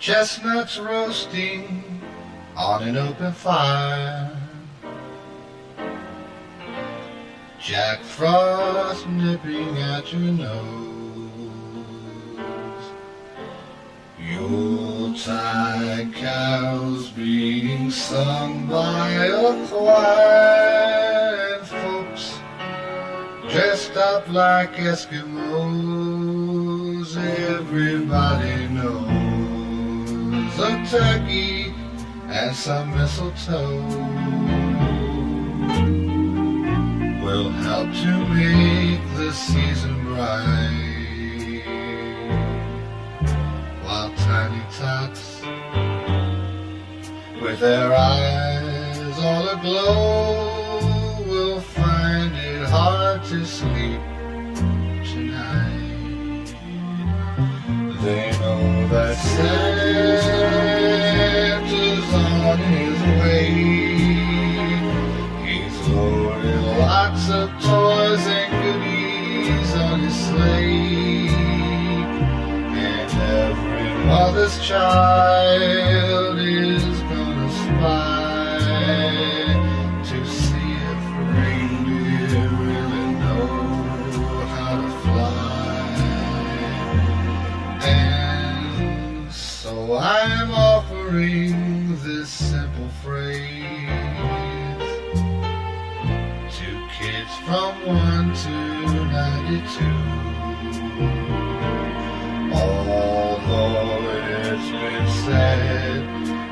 chestnuts roasting on an open fire, Jack Frost nipping at your nose, Yuletide carols being sung by a choir, and folks dressed up like Eskimos. Everybody knows a turkey and some mistletoe will help to make the season bright, while tiny tots with their eyes all aglow will find it hard to sleep tonight. They know that Santa's on his way. He's loaded lots of toys and goodies on his sleigh, and every mother's child is gonna spy to see if reindeer really know how to fly. And so I'm offering this simple phrase to kids from 1 to 92. Although it's been said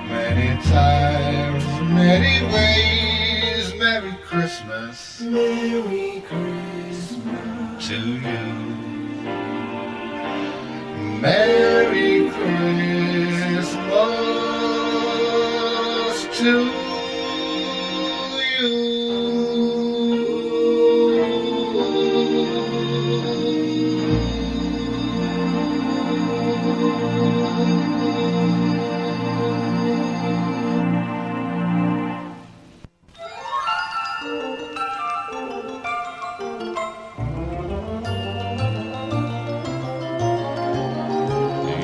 many times, many ways, Merry Christmas, Merry Christmas to you. Merry Christmas to you.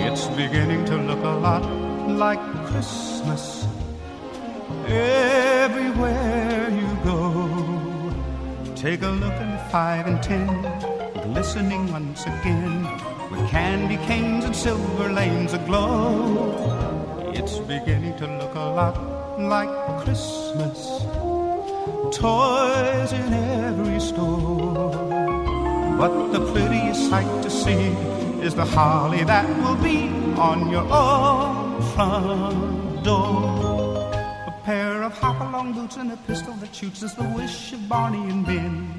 It's beginning to look a lot like Christmas everywhere you go. Take a look at 5 and 10, glistening once again, with candy canes and silver lanes aglow. It's beginning to look a lot like Christmas, toys in every store. But the prettiest sight to see is the holly that will be on your own front door. A pair of hop-along boots and a pistol that shoots is the wish of Barney and Ben.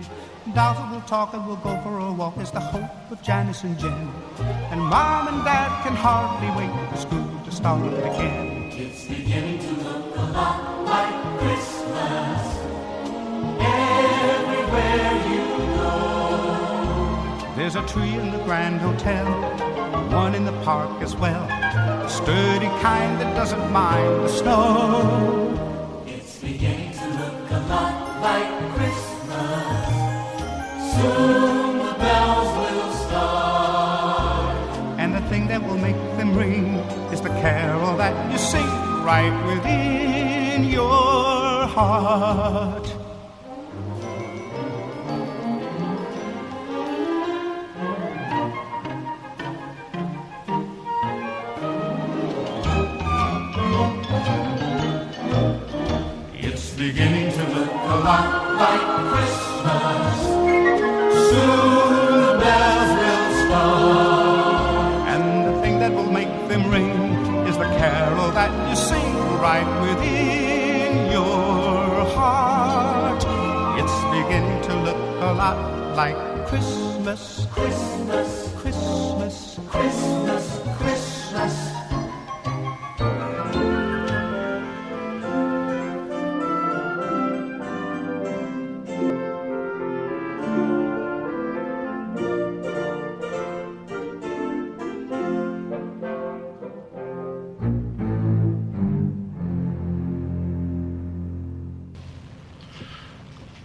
Dolls will talk and we'll go for a walk is the hope of Janice and Jen. And Mom and Dad can hardly wait for school to start again. It's beginning to look a lot like Christmas everywhere you go. There's a tree in the Grand Hotel, one in the park as well, a sturdy kind that doesn't mind the snow. It's beginning to look a lot like Christmas. Soon the bells will start, And the thing that will make them ring is the carol that you sing right within your heart. it's beginning to look a lot like Christmas. Soon the bells will start, And the thing that will make them ring is the carol that you sing right within your heart. It's beginning to look a lot like Christmas, Christmas, Christmas. Christmas, Christmas.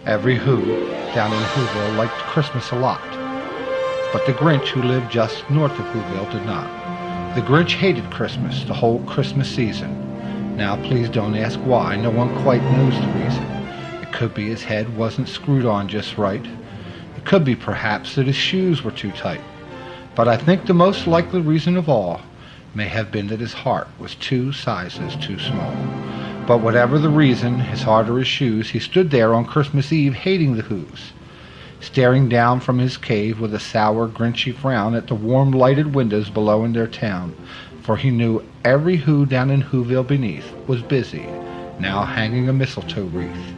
Every Who down in Whoville liked Christmas a lot, but the Grinch who lived just north of Whoville did not. The Grinch hated Christmas, the whole Christmas season. Now please don't ask why, no one quite knows the reason. It could be his head wasn't screwed on just right. It could be perhaps that his shoes were too tight. But I think the most likely reason of all may have been that his heart was 2 sizes too small. But whatever the reason, his heart or his shoes, he stood there on Christmas Eve hating the Whos, staring down from his cave with a sour, grinchy frown at the warm lighted windows below in their town, for he knew every Who down in Whoville beneath was busy, now hanging a mistletoe wreath.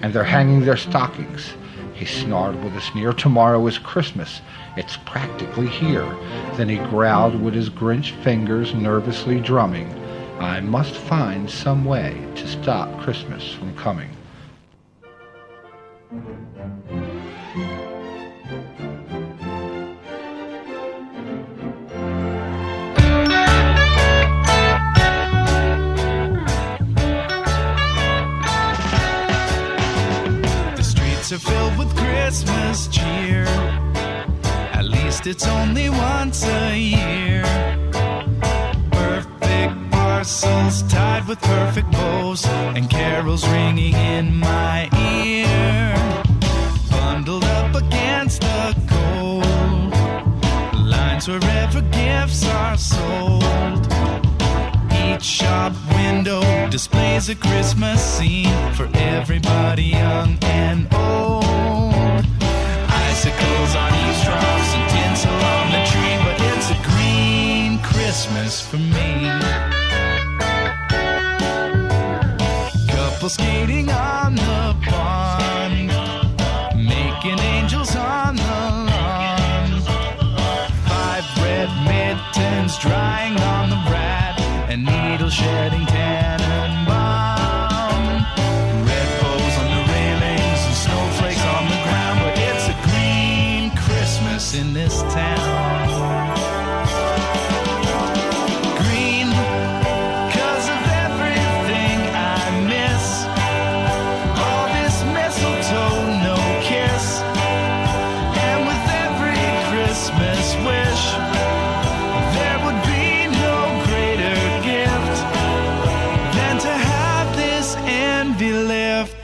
And they're hanging their stockings. He snarled with a sneer, tomorrow is Christmas, it's practically here. Then he growled with his Grinch fingers nervously drumming, I must find some way to stop Christmas from coming. Are filled with Christmas cheer. At least it's only once a year. Perfect parcels tied with perfect bows, and carols ringing in my ear. Bundled up against the cold, lines wherever gifts are sold. Each shop window displays a Christmas scene for everybody young and old. Icicles on eavesdrops and tinsel on the tree, but it's a green Christmas for me. Couple skating on the pond, making angels on the lawn. 5 red mittens drying on the rat, and needle shedding tannenbaum. Red bows on the railings and snowflakes on the ground, but it's a green Christmas in this town. Green, 'cause of everything I miss. All this mistletoe, no kiss. And with every Christmas wish, there would be no greater gift than to have this envy lift.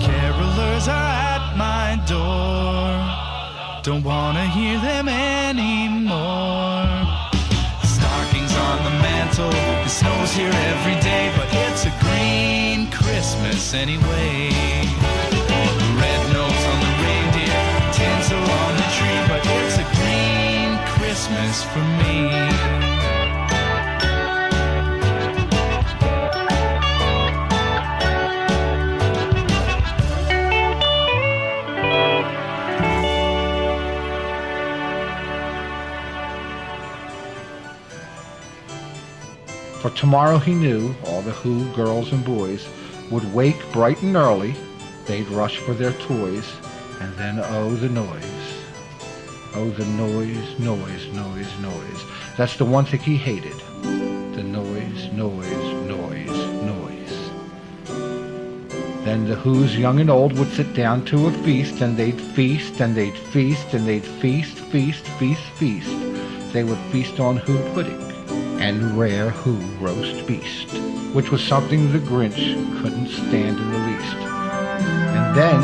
Carolers are at my door, don't wanna hear them anymore. Stockings on the mantle, it snows here every day, but it's a green Christmas anyway. Red nose on the reindeer, tinsel on the tree, but it's a green Christmas for me. For tomorrow he knew all the Who girls and boys would wake bright and early. They'd rush for their toys, and then oh, the noise. Oh, the noise, noise, noise, noise. That's the one thing he hated. The noise, noise, noise, noise. Then the Who's young and old would sit down to a feast, and they'd feast, and they'd feast, and they'd feast, feast, feast, feast. They would feast on Who pudding and rare Who roast beast, which was something the Grinch couldn't stand in the least. And then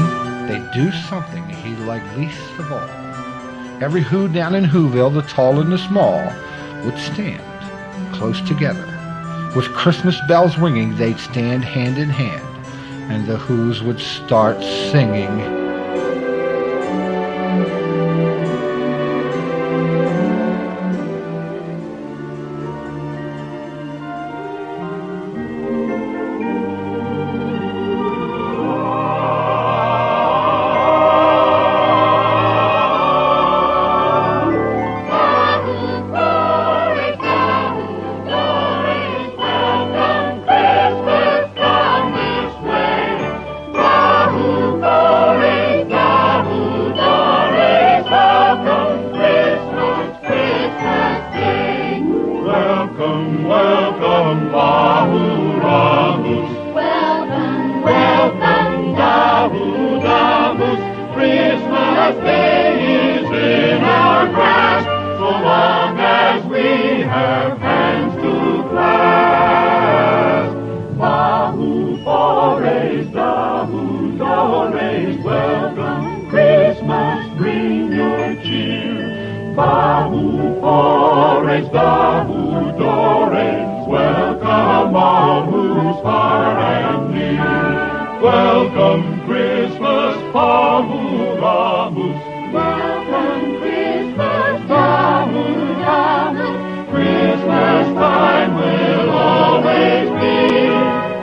they'd do something he liked least of all. Every Who down in Whoville, the tall and the small, would stand close together. With Christmas bells ringing, they'd stand hand in hand, and the Whos would start singing. Glory Dores, Dores, welcome Christmas, bring your cheer. Bahu Dores, welcome all who's far and near. Welcome Christmas, Bahu Ramus. Welcome Christmas, Bahu Ramus. Christmas time will always be,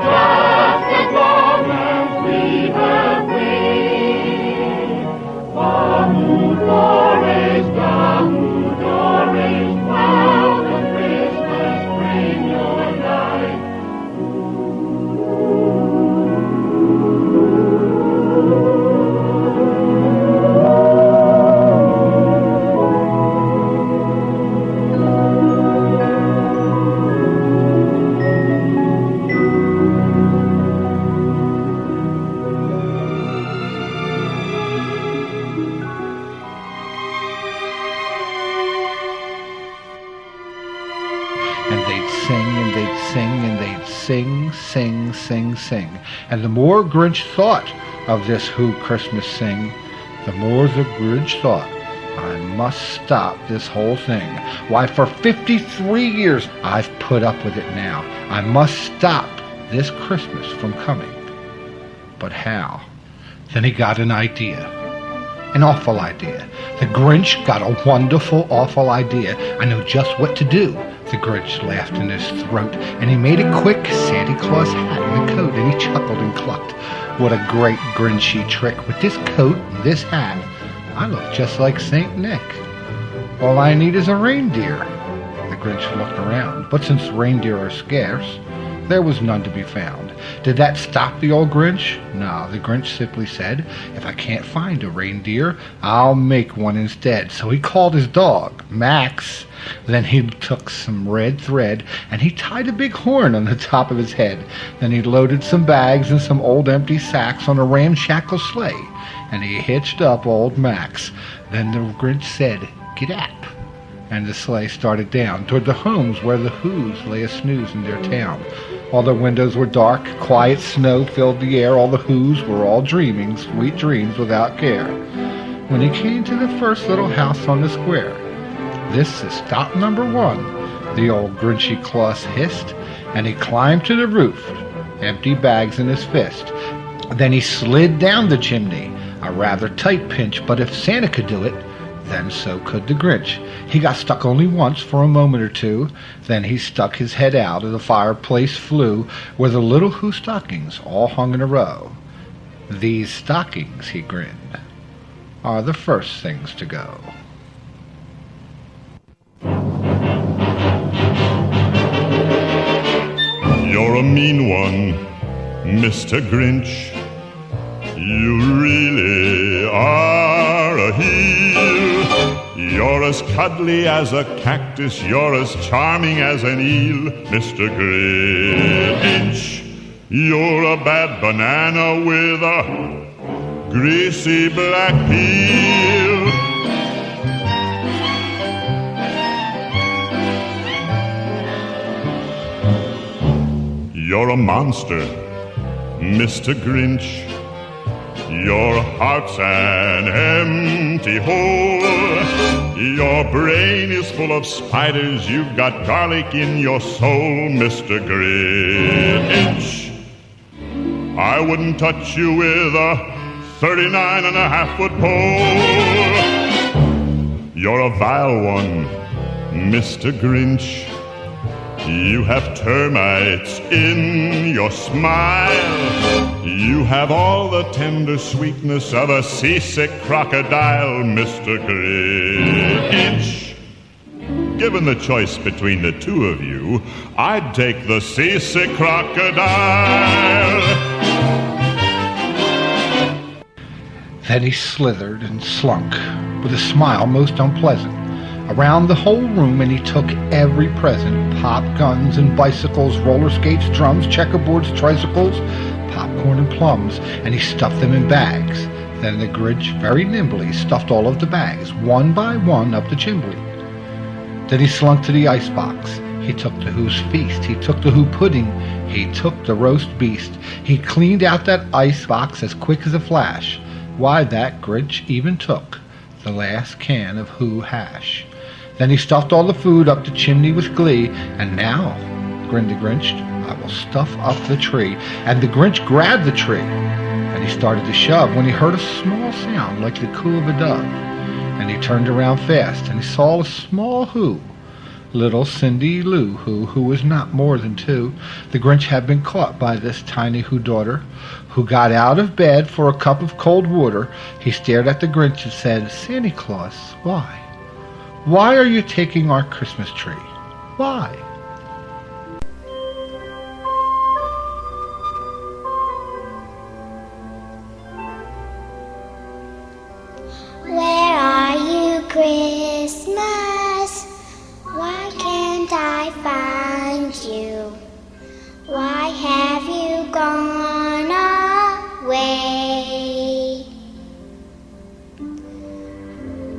just as long as we have wings. Bahu Dores, welcome Christmas, bring your light. And they'd sing and they'd sing and they'd sing, sing, sing, sing. And the more Grinch thought of this Who Christmas sing, the more the Grinch thought, I must stop this whole thing. Why, for 53 years I've put up with it now. I must stop this Christmas from coming. But how? Then he got an idea. An awful idea. The Grinch got a wonderful, awful idea. I know just what to do. The Grinch laughed in his throat, and he made a quick Santa Claus hat and a coat, and he chuckled and clucked. What a great Grinchy trick. With this coat and this hat, I look just like Saint Nick. All I need is a reindeer. The Grinch looked around, but since reindeer are scarce, there was none to be found. Did that stop the old Grinch? No, the Grinch simply said, if I can't find a reindeer, I'll make one instead. So he called his dog, Max. Then he took some red thread and he tied a big horn on the top of his head. Then he loaded some bags and some old empty sacks on a ramshackle sleigh, and he hitched up old Max. Then the Grinch said, "Get-app," and the sleigh started down toward the homes where the Who's lay a-snooze in their town. All the windows were dark, quiet snow filled the air, all the Who's were all dreaming sweet dreams without care. When he came to the first little house on the square, "This is stop number 1, the old Grinchy Claus hissed, and he climbed to the roof, empty bags in his fist. Then he slid down the chimney, a rather tight pinch, but if Santa could do it, then so could the Grinch. He got stuck only once for a moment or two. Then he stuck his head out of the fireplace flue, where the little Who stockings all hung in a row. These stockings, he grinned, are the first things to go. You're a mean one, Mr. Grinch. You really are a heel. You're as cuddly as a cactus, you're as charming as an eel, Mr. Grinch. You're a bad banana with a greasy black peel. You're a monster, Mr. Grinch. Your heart's an empty hole. Your brain is full of spiders. You've got garlic in your soul, Mr. Grinch. I wouldn't touch you with a 39.5-foot pole. You're a vile one, Mr. Grinch. You have termites in your smile. You have all the tender sweetness of a seasick crocodile, Mr. Grinch. Given the choice between the two of you, I'd take the seasick crocodile. Then he slithered and slunk, with a smile most unpleasant, around the whole room, and he took every present, pop guns and bicycles, roller skates, drums, checkerboards, tricycles, popcorn and plums, and he stuffed them in bags. Then the Grinch very nimbly stuffed all of the bags, one by one, up the chimney. Then he slunk to the icebox, He took the Who's feast, he took the Who pudding, he took the roast beast. He cleaned out that ice box as quick as a flash. Why, that Grinch even took the last can of Who hash. Then he stuffed all the food up the chimney with glee. And now, grinned the Grinch, I will stuff up the tree. And the Grinch grabbed the tree, and he started to shove when he heard a small sound like the coo of a dove. And he turned around fast, and he saw a small Who, little Cindy Lou who was not more than 2. The Grinch had been caught by this tiny Who daughter, who got out of bed for a cup of cold water. He stared at the Grinch and said, Santa Claus, why? Why are you taking our Christmas tree? Why? Where are you, Christmas? Why can't I find you? Why have you gone away?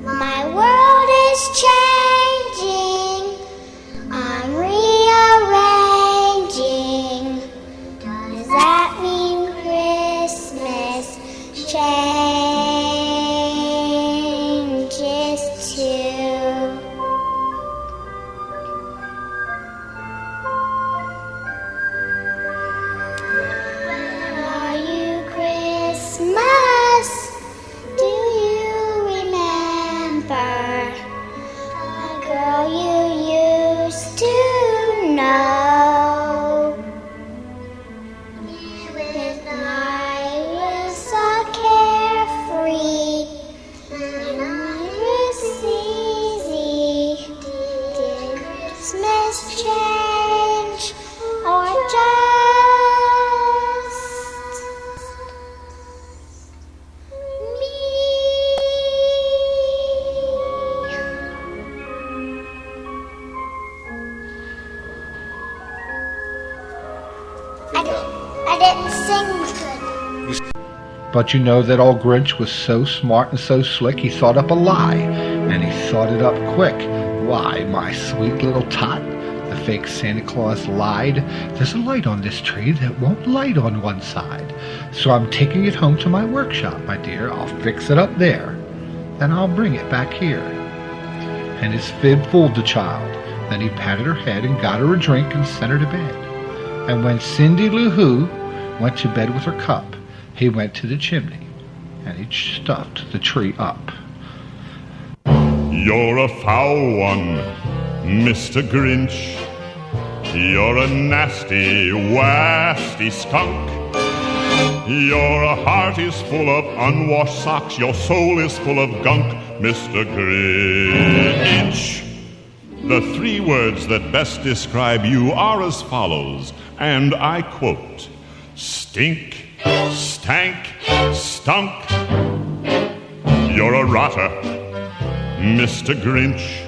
My world is changing, I'm rearranging. Does that mean Christmas changes too? Where are you, Christmas? Do you remember the girl you used to know? With I was so carefree, and I was easy. Did Christmas change or just me? I didn't sing good. But you know that old Grinch was so smart and so slick, he thought up a lie, and he thought it up quick. Why, my sweet little tot, the fake Santa Claus lied. There's a light on this tree that won't light on one side. So I'm taking it home to my workshop, my dear. I'll fix it up there. Then I'll bring it back here. And his fib fooled the child. Then he patted her head and got her a drink and sent her to bed. And when Cindy Lou Who went to bed with her cup, he went to the chimney and he stuffed the tree up. You're a foul one, Mr. Grinch. You're a nasty, wasty skunk. Your heart is full of unwashed socks. Your soul is full of gunk, Mr. Grinch. The 3 words that best describe you are as follows, and I quote, stink, stank, stunk. You're a rotter, Mr. Grinch.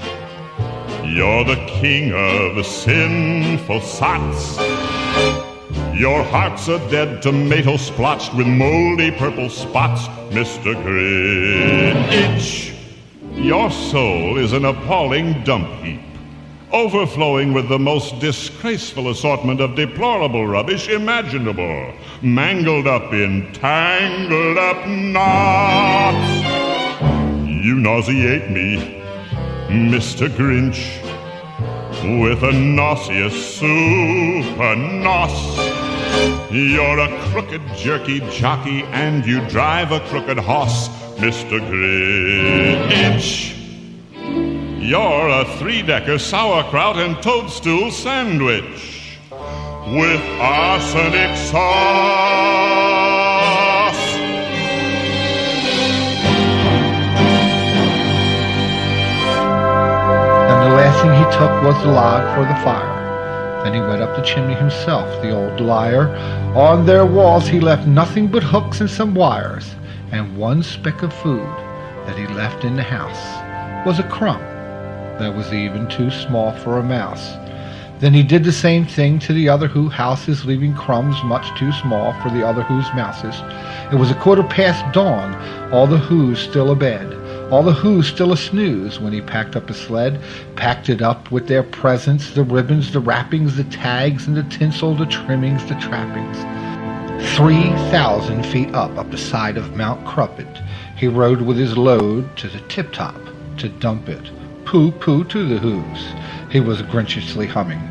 You're the king of the sinful sots. Your heart's a dead tomato splotched with moldy purple spots, Mr. Grinch. Your soul is an appalling dump heap, overflowing with the most disgraceful assortment of deplorable rubbish imaginable, mangled up in tangled up knots. You nauseate me, Mr. Grinch, with a nauseous super nos. You're a crooked jerky jockey and you drive a crooked hoss, Mr. Grinch. You're a 3-decker sauerkraut and toadstool sandwich with arsenic sauce. And the last thing he took was the log for the fire. Then he went up the chimney himself, the old liar. On their walls he left nothing but hooks and some wires, and one speck of food that he left in the house was a crumb that was even too small for a mouse. Then he did the same thing to the other Who houses, leaving crumbs much too small for the other Who's mouses. It was 15:15, all the Who's still abed. All the Who's still a snooze when he packed up his sled, packed it up with their presents, the ribbons, the wrappings, the tags, and the tinsel, the trimmings, the trappings. 3,000 feet up the side of Mount Cruppet, he rode with his load to the tip-top to dump it. Pooh-pooh to the Who's, he was grinchishly humming.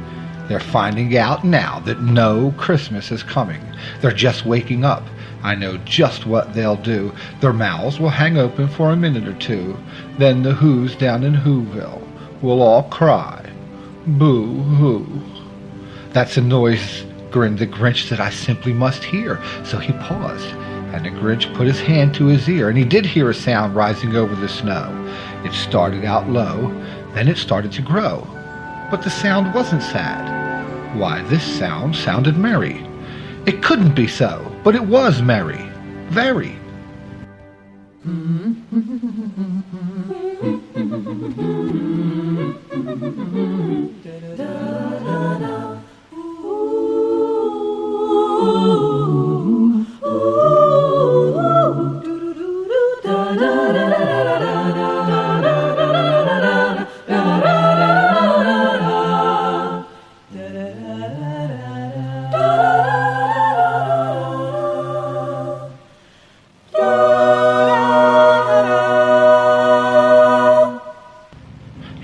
They're finding out now that no Christmas is coming. They're just waking up. I know just what they'll do. Their mouths will hang open for a minute or two. Then the Who's down in Whoville will all cry, boo-hoo. That's a noise, grinned the Grinch, that I simply must hear. So he paused, and the Grinch put his hand to his ear, and he did hear a sound rising over the snow. It started out low, then it started to grow. But the sound wasn't sad. Why, this sound sounded merry. It couldn't be so, but it was merry. Very.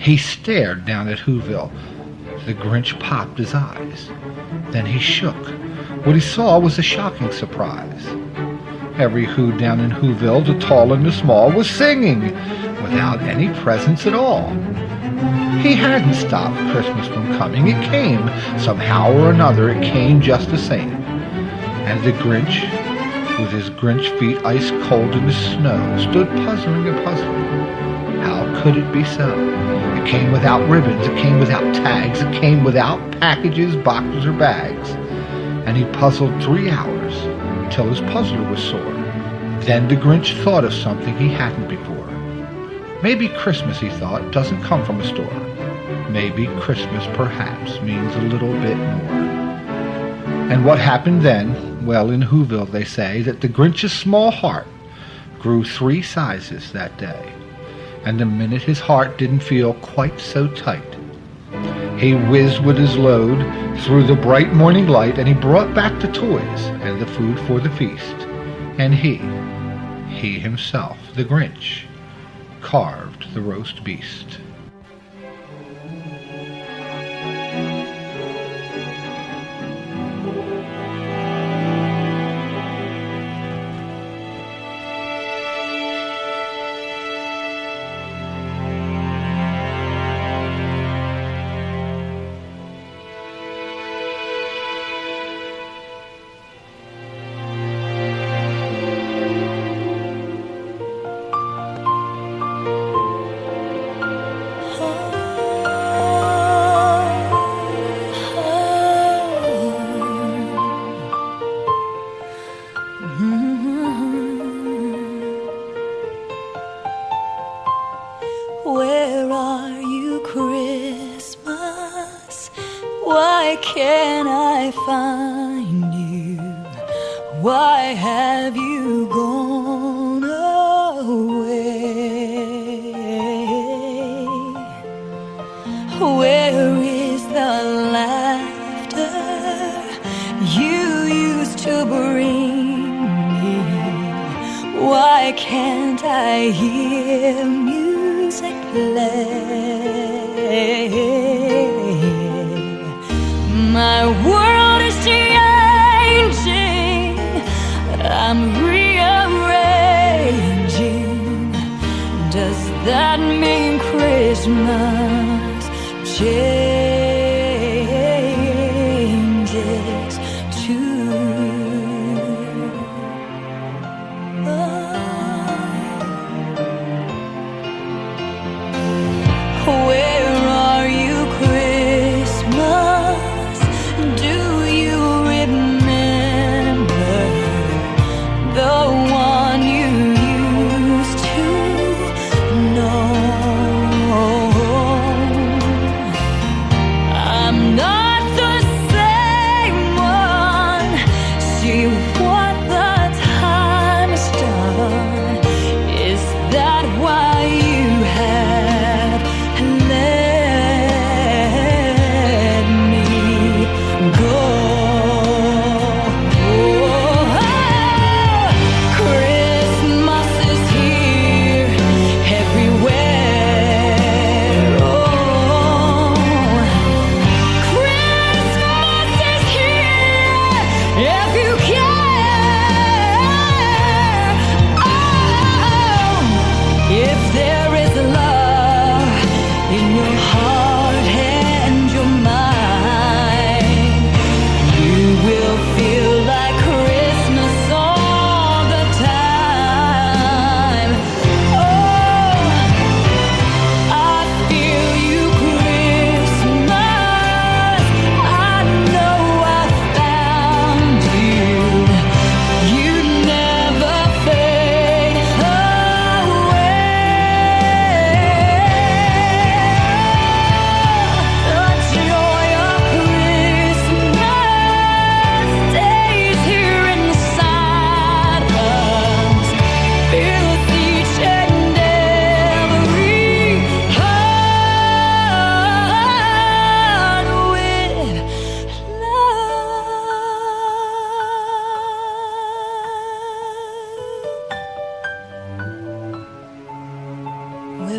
He stared down at Whoville. The Grinch popped his eyes. Then he shook. What he saw was a shocking surprise. Every Who down in Whoville, the tall and the small, was singing without any presents at all. He hadn't stopped Christmas from coming. It came. Somehow or another, it came just the same. And the Grinch, with his Grinch feet ice cold in the snow, stood puzzling and puzzling. How could it be so? It came without ribbons, it came without tags, it came without packages, boxes, or bags. And he puzzled 3 hours, till his puzzler was sore. Then the Grinch thought of something he hadn't before. Maybe Christmas, he thought, doesn't come from a store. Maybe Christmas, perhaps, means a little bit more. And what happened then? Well, in Whoville they say that the Grinch's small heart grew 3 sizes that day. And the minute his heart didn't feel quite so tight, he whizzed with his load through the bright morning light, and he brought back the toys and the food for the feast. And he himself, the Grinch, carved the roast beast. Where are you, Christmas? Why can't I find you? Why have you gone away? Where is the laughter you used to bring me? Why can't I hear music play? My world is changing, I'm rearranging. Does that mean Christmas changes too? Where are you, Christmas? Do you remember the one you used to know?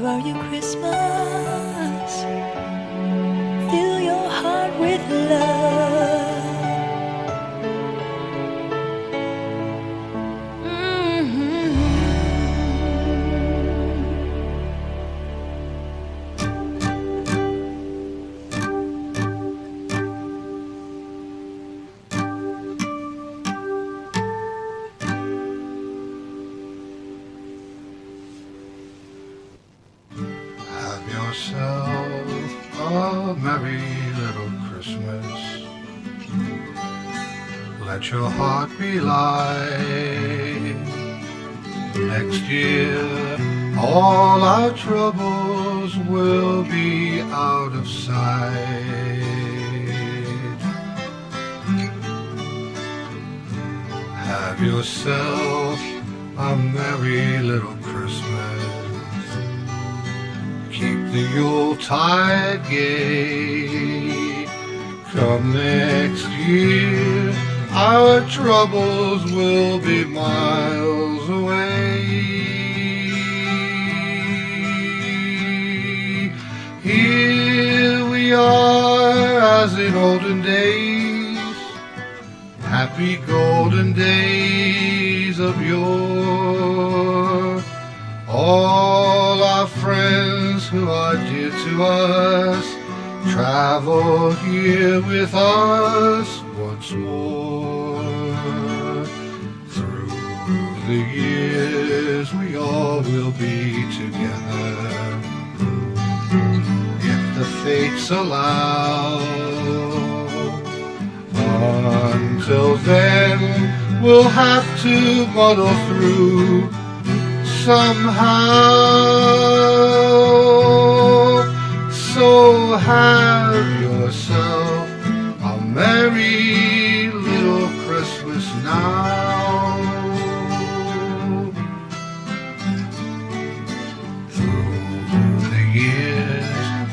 Where are you, Christmas? Fill your heart with love. Have yourself a merry little Christmas. Let your heart be light. Next year, all our troubles will be out of sight. Have yourself a merry little Christmas. Keep the Yuletide gay. Come next year, our troubles will be miles away. Here we are as in olden days, happy golden days of yore. All our friends who are dear to us travel here with us once more. Through the years we all will be together, if the fates allow. Until then we'll have to muddle through somehow. So have yourself a merry little Christmas now. Through the years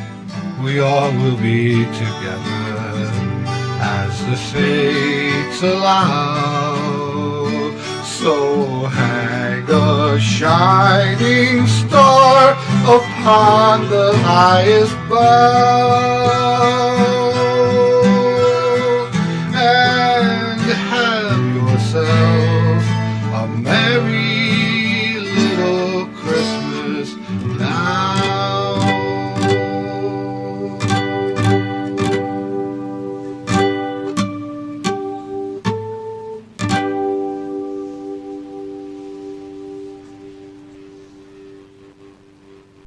we all will be together, as the fates allow. So hang a shining star upon the highest bough.